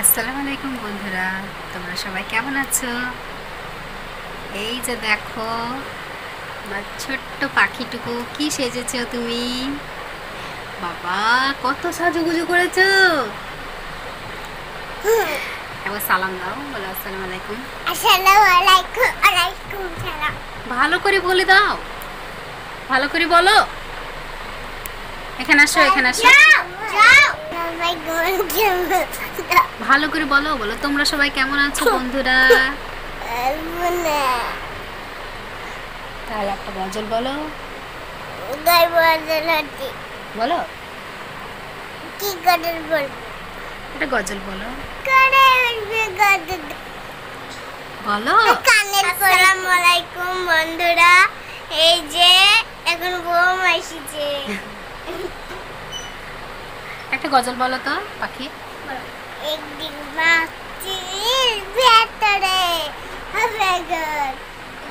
আসসালামু আলাইকুম বন্ধুরা, তোমরা সবাই কেমন আছো? এই যে দেখো, আমার ছোট্ট পাখিটুকু কি সেজেছো তুমি। বাবা, কত সাজুগুজু করেছো। এবার সালাম দাও, বলো আসসালামু আলাইকুম। আসসালামু আলাইকুম। ওয়ালাইকুম সালাম। ভালো করে বলে দাও, ভালো করে বলো। এখানে আসো, এখানে আসো। ভালো করে বলো, বলো তোমরা সবাই কেমন আছো বন্ধুরা। তাহলে একটা গজল বলো। বলো, কি গজল বলবো? একটা গজল বলো। বলো। আসসালামু আলাইকুম বন্ধুরা, এই যে এখন বউ এসেছে। একটা গজল বলো তো পাখি। একদিন মাছির ভেতরে হবে ঘর,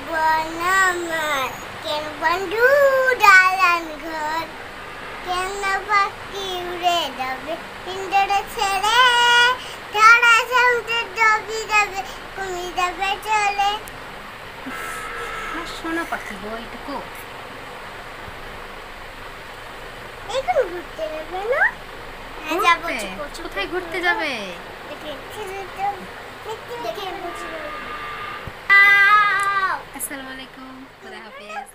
বনামার কেন বন্ধু ডালান ঘর, কেন পাখি উড়ে যাবে পিঞ্জরে ছেড়ে, তারা সমুদ্রে ডবি যাবে কুমি যাবে চলে। শোনো পাখি গো, এইটুকু এখন ঘুরতে যাবে না? হ্যাঁ যাবো। কোথায় ঘুরতে যাবে? দেখে আসসালামু আলাইকুম, খুদা হাফেজ।